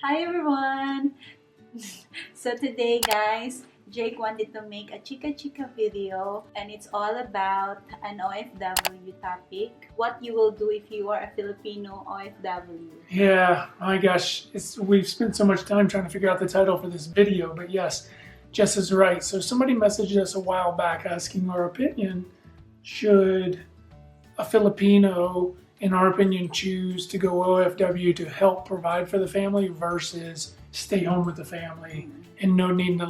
Hi everyone! So today guys, Jake wanted to make a chika video and it's all about an OFW topic. What you will do if you are a Filipino OFW. Yeah, my gosh, we've spent so much time trying to figure out the title for this video, but yes, Jess is right. So somebody messaged us a while back asking our opinion, should a Filipino, in our opinion, choose to go OFW to help provide for the family versus stay home with the family and no need to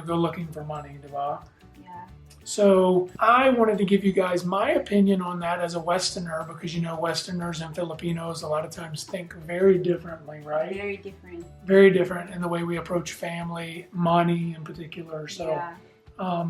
go looking for money, diba? Yeah. So I wanted to give you guys my opinion on that as a Westerner, because Westerners and Filipinos a lot of times think very differently, right? Very different. Very different in the way we approach family, money in particular. So Yeah.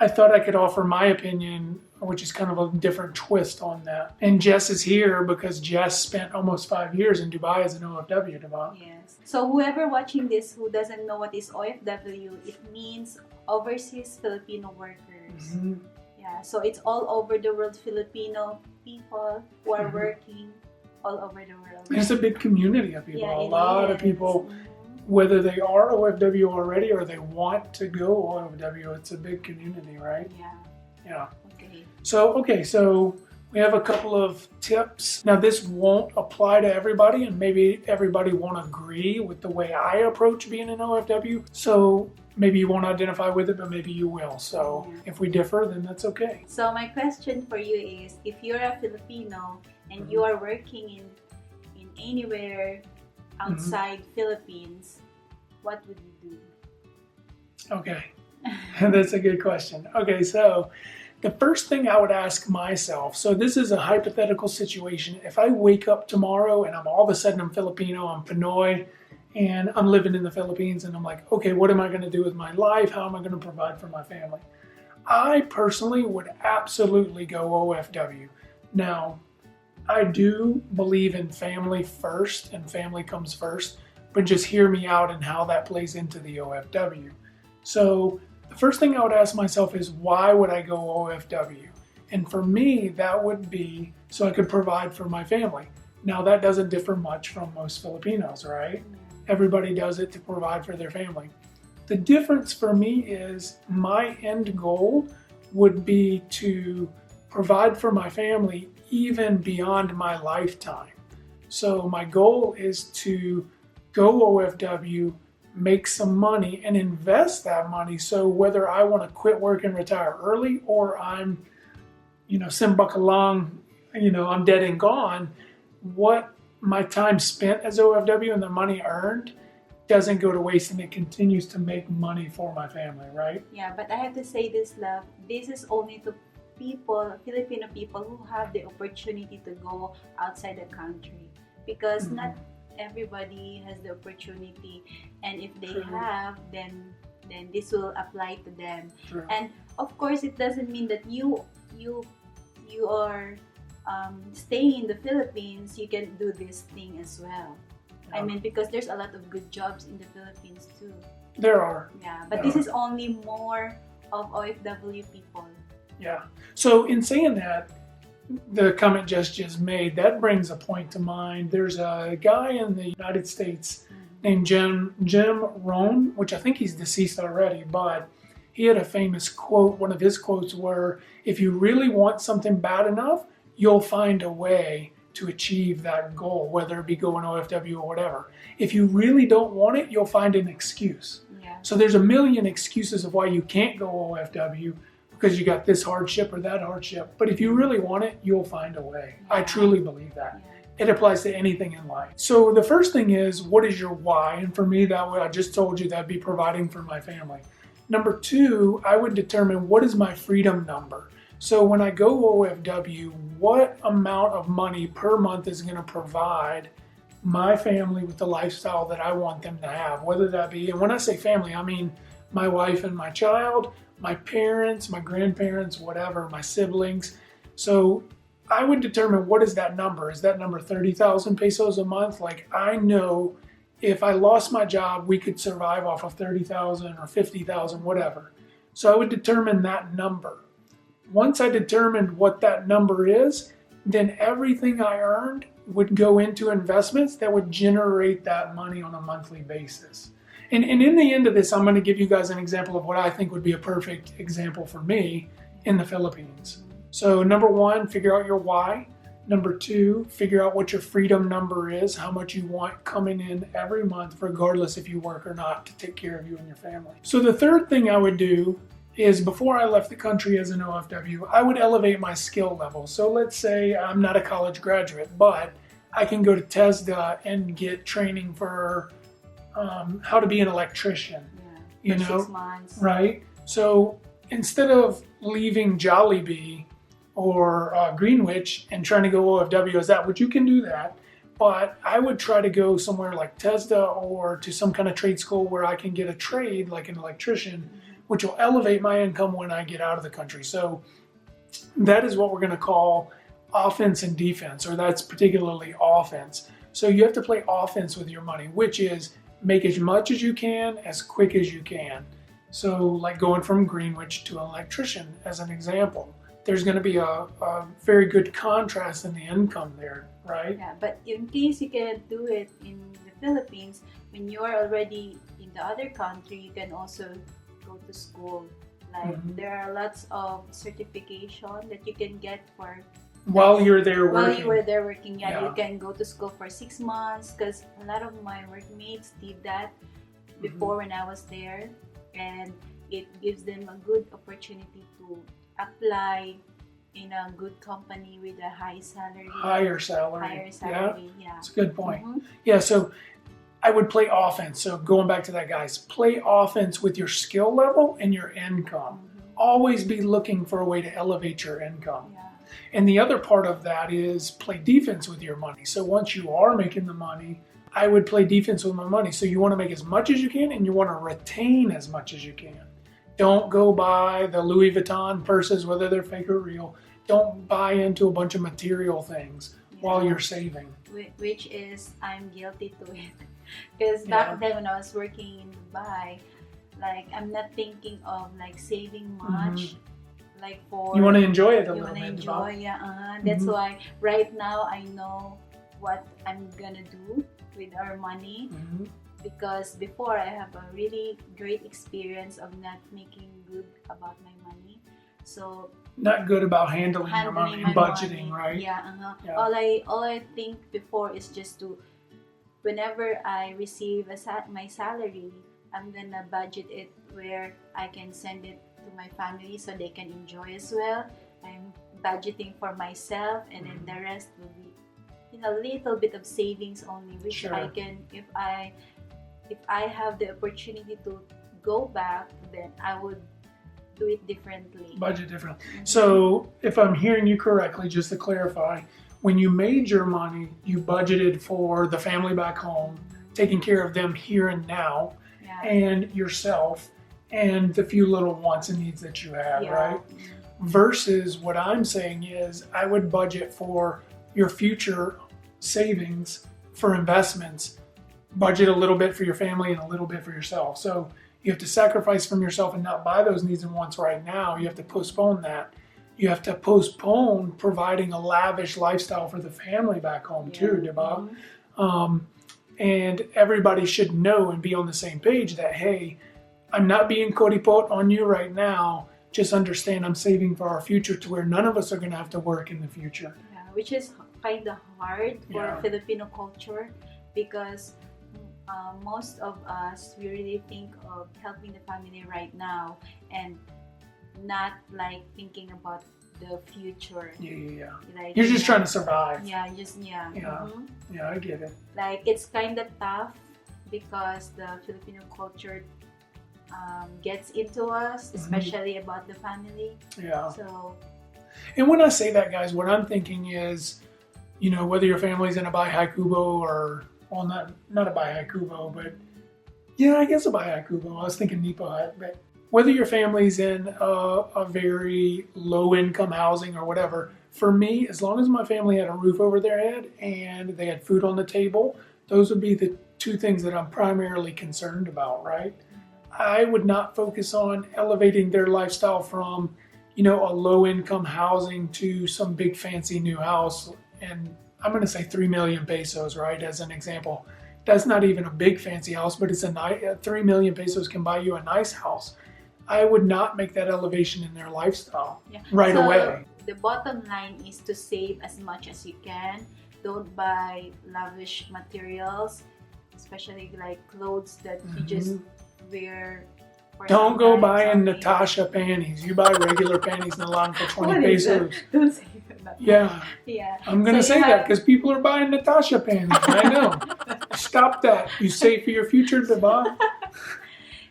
I thought I could offer my opinion, which is kind of a different twist on that. And Jess is here because Jess spent almost 5 years in Dubai as an OFW, Dubai. Yes. So whoever watching this who doesn't know what is OFW, it means Overseas Filipino Workers. Mm-hmm. Yeah. So it's all over the world, Filipino people who are working all over the world. It's a big community of people. Yeah, a lot of people. Whether they are OFW already or they want to go OFW, it's a big community, right? Yeah. Yeah. Okay. So we have a couple of tips. Now this won't apply to everybody, and maybe everybody won't agree with the way I approach being an OFW. So maybe you won't identify with it, but maybe you will. So if we differ, then that's okay. So my question for you is, if you're a Filipino and you are working in anywhere outside Philippines, what would you do? Okay, that's a good question. Okay, so the first thing I would ask myself, so this is a hypothetical situation. If I wake up tomorrow and all of a sudden I'm Filipino, I'm Pinoy, and I'm living in the Philippines, and I'm like, okay, what am I going to do with my life? How am I going to provide for my family? I personally would absolutely go OFW. Now, I do believe in family first, and family comes first, but just hear me out and how that plays into the OFW. So the first thing I would ask myself is, why would I go OFW? And for me, that would be so I could provide for my family. Now, that doesn't differ much from most Filipinos, right? Everybody does it to provide for their family. The difference for me is my end goal would be to provide for my family even beyond my lifetime. So my goal is to go OFW, make some money, and invest that money. So whether I want to quit work and retire early, or I'm, simbak along, I'm dead and gone, what my time spent as OFW and the money earned doesn't go to waste, and it continues to make money for my family, right? Yeah, but I have to say this, love. This is only to Filipino people who have the opportunity to go outside the country, because not everybody has the opportunity, and if they have, then this will apply to them. True. And of course, it doesn't mean that you are staying in the Philippines, you can do this thing as well. Yeah. I mean, because there's a lot of good jobs in the Philippines too. There are. Yeah, but this is only more of OFW people. Yeah. So in saying that, the comment Jess just made, that brings a point to mind. There's a guy in the United States named Jim Rohn, which I think he's deceased already, but he had a famous quote. One of his quotes were, if you really want something bad enough, you'll find a way to achieve that goal, whether it be going OFW or whatever. If you really don't want it, you'll find an excuse. Yeah. So there's a million excuses of why you can't go OFW, because you got this hardship or that hardship. But if you really want it, you'll find a way. Yeah. I truly believe that. Yeah. It applies to anything in life. So the first thing is, what is your why? And for me, that way, I just told you, that'd be providing for my family. Number two, I would determine, what is my freedom number? So when I go OFW, what amount of money per month is going to provide my family with the lifestyle that I want them to have? Whether that be, and when I say family, I mean my wife and my child, my parents, my grandparents, whatever, my siblings. So I would determine, what is that number? Is that number 30,000 pesos a month? Like, I know if I lost my job, we could survive off of 30,000 or 50,000, whatever. So I would determine that number. Once I determined what that number is, then everything I earned, would go into investments that would generate that money on a monthly basis. And in the end of this, I'm going to give you guys an example of what I think would be a perfect example for me in the Philippines. So number one, figure out your why. Number two, figure out what your freedom number is, how much you want coming in every month, regardless if you work or not, to take care of you and your family. So the third thing I would do is, before I left the country as an OFW, I would elevate my skill level. So let's say I'm not a college graduate, but I can go to TESDA and get training for how to be an electrician. Yeah, you know, 6 months. Right? So instead of leaving Jollibee or Greenwich and trying to go OFW as that, which you can do that, but I would try to go somewhere like TESDA or to some kind of trade school where I can get a trade like an electrician, which will elevate my income when I get out of the country. So that is what we're going to call offense and defense, or that's particularly offense. So you have to play offense with your money, which is make as much as you can, as quick as you can. So like going from Greenwich to an electrician as an example. There's going to be a very good contrast in the income there, right? Yeah, but in case you cannot do it in the Philippines, when you're already in the other country, you can also go to school. Like there are lots of certification that you can get for while you're there working. While you were there working, Yeah. You can go to school for 6 months, because a lot of my workmates did that before when I was there, and it gives them a good opportunity to apply in a good company with a higher salary. Yeah. That's a good point. Yeah, so I would play offense. So going back to that, guys, play offense with your skill level and your income. Always be looking for a way to elevate your income. Yeah. And the other part of that is play defense with your money. So once you are making the money, I would play defense with my money. So you want to make as much as you can, and you want to retain as much as you can. Don't go buy the Louis Vuitton purses, whether they're fake or real. Don't buy into a bunch of material things while you're saving. Which is, I'm guilty to it. Because back then when I was working in Dubai, like I'm not thinking of like saving much. Like for you want to enjoy it a you little want to bit. enjoy, that's why right now I know what I'm gonna do with our money, because before I have a really great experience of not making good about my money. So not good about handling your money and budgeting, right? Yeah. All I think before is just to, whenever I receive my salary, I'm gonna budget it where I can send it to my family so they can enjoy as well. I'm budgeting for myself, and then the rest will be a little bit of savings only, which I can, if I have the opportunity to go back, then I would do it differently. Budget differently. So if I'm hearing you correctly, just to clarify, when you made your money, you budgeted for the family back home, taking care of them here and now, and yourself, and the few little wants and needs that you have, right? Versus what I'm saying is, I would budget for your future savings for investments, budget a little bit for your family and a little bit for yourself. So you have to sacrifice from yourself and not buy those needs and wants right now. You have to postpone that. You have to postpone providing a lavish lifestyle for the family back home too, diba? And everybody should know and be on the same page that, hey, I'm not being koripot on you right now. Just understand I'm saving for our future, to where none of us are going to have to work in the future. Yeah, which is kind of hard for Filipino culture, because most of us, we really think of helping the family right now and not like thinking about the future. Like, you're just trying to survive. Yeah, I get it. Like it's kind of tough because the Filipino culture gets into us, especially about the family. So, and when I say that, guys, what I'm thinking is, whether your family's in a Bahay Kubo or, well, not a Bahay Kubo, but I guess a Bahay Kubo. I was thinking Nipa Hut, but whether your family's in a very low income housing or whatever, for me, as long as my family had a roof over their head and they had food on the table, those would be the two things that I'm primarily concerned about, right? I would not focus on elevating their lifestyle from, a low income housing to some big fancy new house. And I'm going to say 3 million pesos, right, as an example. That's not even a big fancy house, but it's 3 million pesos can buy you a nice house. I would not make that elevation in their lifestyle right away. The bottom line is to save as much as you can. Don't buy lavish materials, especially like clothes that you just wear. Don't go buying Natasha panties. You buy regular panties in the line for 20 pesos. Don't say that. Yeah. Yeah. I'm going to say that because people are buying Natasha panties. I know. Stop that. You save for your future, diba?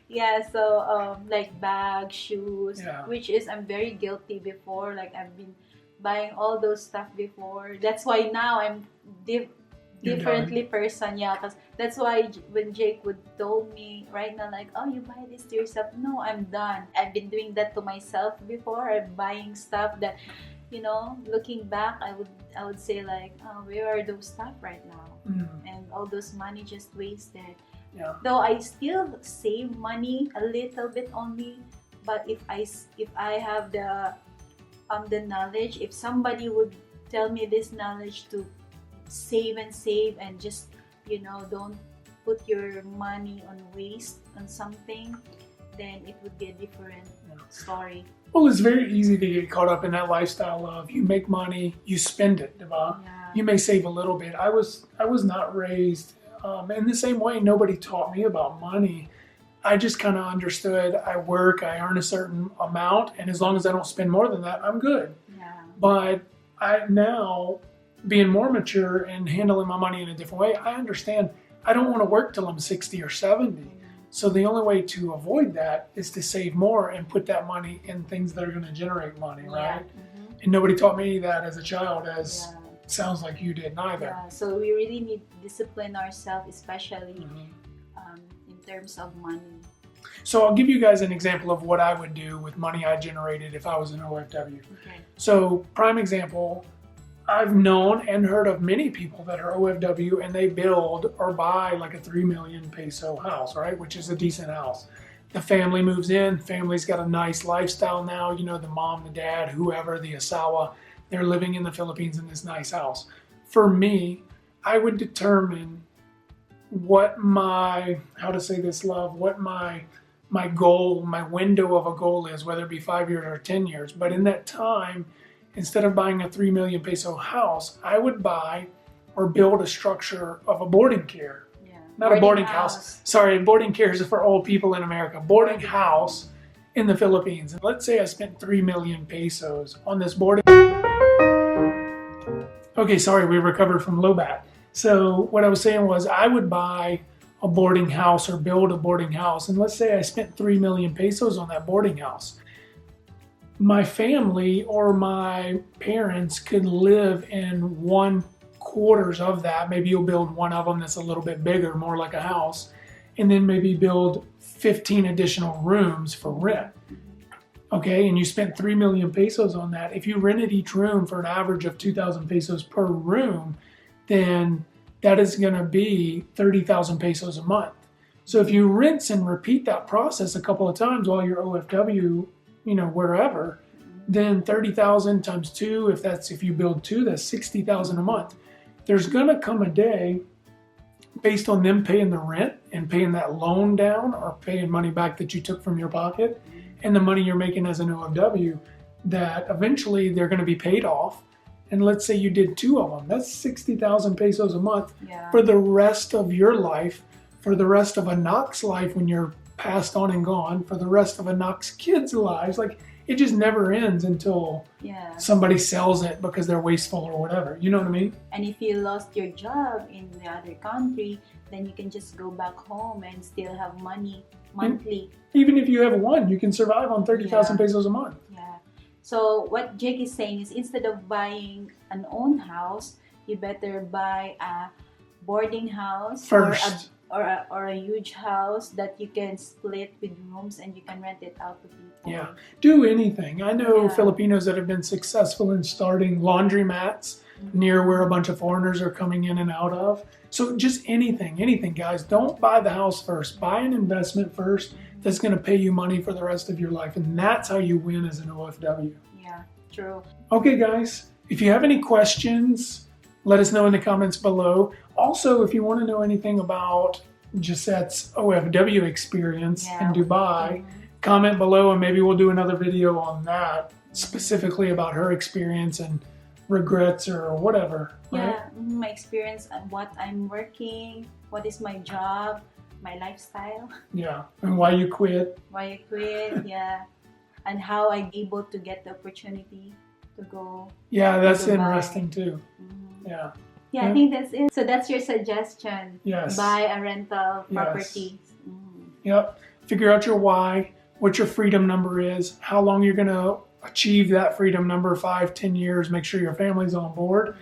Yeah, so like bags, shoes, which is I'm very guilty before. Like I've been buying all those stuff before. That's why now I'm differently person. Yeah, because that's why when Jake would told me right now, like, oh, you buy this to yourself. No, I'm done. I've been doing that to myself before. I'm buying stuff that, you know, looking back, I would say like, oh, where are those stuff right now? And all those money just wasted. Yeah. Though I still save money a little bit only, but if I have the knowledge, if somebody would tell me this knowledge to save and just, you know, don't put your money on waste on something, then it would be a different story. Well, it's very easy to get caught up in that lifestyle of you make money, you spend it, diba? Yeah. You may save a little bit. I was not raised in the same way. Nobody taught me about money. I just kind of understood I work, I earn a certain amount, and as long as I don't spend more than that, I'm good. Yeah. But I now, being more mature and handling my money in a different way, I understand I don't want to work till I'm 60 or 70. So the only way to avoid that is to save more and put that money in things that are going to generate money, right? And nobody taught me that as a child, as sounds like you did neither. Yeah, so we really need to discipline ourselves, especially in terms of money. So I'll give you guys an example of what I would do with money I generated if I was an OFW. Okay. So prime example, I've known and heard of many people that are OFW and they build or buy like a 3 million peso house, right? Which is a decent house. The family moves in, family's got a nice lifestyle now, you know, the mom, the dad, whoever, the asawa, they're living in the Philippines in this nice house. For me, I would determine what my, how to say this, love, what my goal, my window of a goal is, whether it be 5 years or 10 years. But in that time, instead of buying a 3 million peso house, I would buy or build a structure of a boarding care. Yeah. Not a boarding house. Sorry, boarding care is for old people in America. Boarding house in the Philippines. And let's say I spent 3 million pesos on this boarding. Okay, sorry, we recovered from low bat. So what I was saying was I would buy a boarding house or build a boarding house. And let's say I spent 3 million pesos on that boarding house. My family or my parents could live in 1/4 of that. Maybe you'll build one of them that's a little bit bigger, more like a house, and then maybe build 15 additional rooms for rent. Okay, and you spent 3 million pesos on that. If you rented each room for an average of 2,000 pesos per room, then that is going to be 30,000 pesos a month. So if you rinse and repeat that process a couple of times while you're OFW, you know, wherever, then 30,000 times 2, if you build 2, that's 60,000 a month. There's going to come a day based on them paying the rent and paying that loan down or paying money back that you took from your pocket and the money you're making as an OFW, that eventually they're going to be paid off. And let's say you did 2 of them, that's 60,000 pesos a month for the rest of your life, for the rest of a Knox life when you're passed on and gone, for the rest of a Knox kids' lives. Like, it just never ends until somebody sells it because they're wasteful or whatever. You know what I mean? And if you lost your job in the other country, then you can just go back home and still have money monthly. And even if you have one, you can survive on 30,000 pesos a month. Yeah. So what Jake is saying is, instead of buying an own house, you better buy a boarding house first. Or a huge house that you can split with rooms and you can rent it out to people. Yeah, do anything. I know Filipinos that have been successful in starting laundromats near where a bunch of foreigners are coming in and out of. So just anything, guys. Don't buy the house first. Buy an investment first that's going to pay you money for the rest of your life. And that's how you win as an OFW. Yeah, true. Okay, guys, if you have any questions, let us know in the comments below. Also, if you want to know anything about Jesset's OFW experience in Dubai, comment below and maybe we'll do another video on that, specifically about her experience and regrets or whatever. Right? Yeah, my experience and what I'm working, what is my job, my lifestyle. Yeah, and why you quit. Why I quit, yeah. And how I'm able to get the opportunity to go. Yeah, that's to interesting too. Yeah. Yeah, I think that's it. So that's your suggestion. Yes. Buy a rental property. Yes. Yep. Figure out your why, what your freedom number is, how long you're going to achieve that freedom number, 5, 10 years. Make sure your family's on board.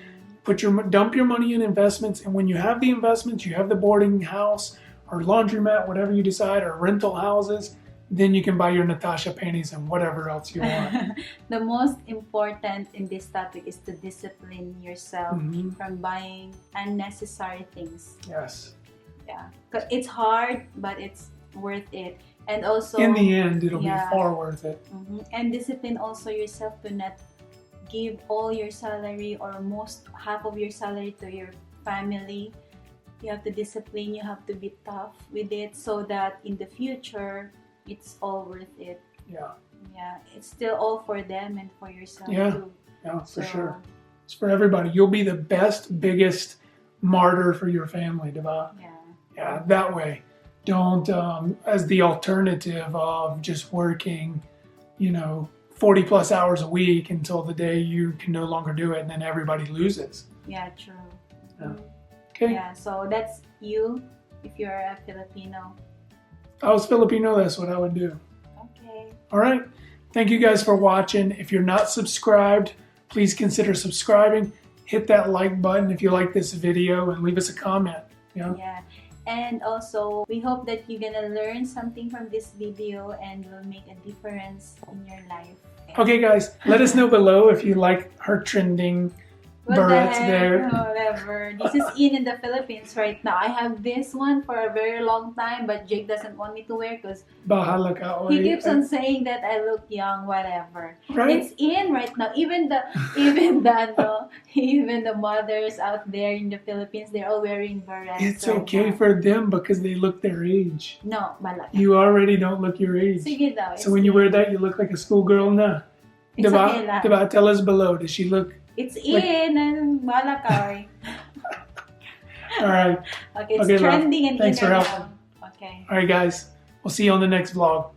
Dump your money in investments, and when you have the investments, you have the boarding house or laundromat, whatever you decide, or rental houses, then you can buy your Natasha panties and whatever else you want. The most important in this topic is to discipline yourself from buying unnecessary things. Yes. Yeah. 'Cause it's hard, but it's worth it. And also, in the end, it'll be far worth it. And discipline also yourself to not give all your salary or half of your salary to your family. You have to discipline, you have to be tough with it so that in the future, it's all worth it. Yeah. Yeah, it's still all for them and for yourself too. Yeah, for sure. It's for everybody. You'll be the best, biggest martyr for your family, Deva. Yeah. Yeah, that way. Don't, as the alternative of just working, 40 plus hours a week until the day you can no longer do it and then everybody loses. Yeah, true. Yeah. Okay. Yeah, so that's you if you're a Filipino. I was Filipino, that's what I would do. Okay. All right. Thank you guys for watching. If you're not subscribed, please consider subscribing. Hit that like button if you like this video and leave us a comment. Yeah. And also, we hope that you're gonna learn something from this video and will make a difference in your life. Okay guys, let us know below if you like her trending barrettes there. Whatever. This is in the Philippines right now. I have this one for a very long time, but Jake doesn't want me to wear because Bahala ka, he keeps on saying that I look young, whatever. Right? It's in right now. Even the mothers out there in the Philippines, they're all wearing barrettes. It's okay for them because they look their age. No, malaki. You already don't look your age. Sige daw. So when you wear that, you look like a schoolgirl na. It's okay lang. Diba? Tell us below. Does she look? It's in and wala ka. All right. Okay, it's trending and thanks in for right helping. now. Okay. All right, guys. We'll see you on the next vlog.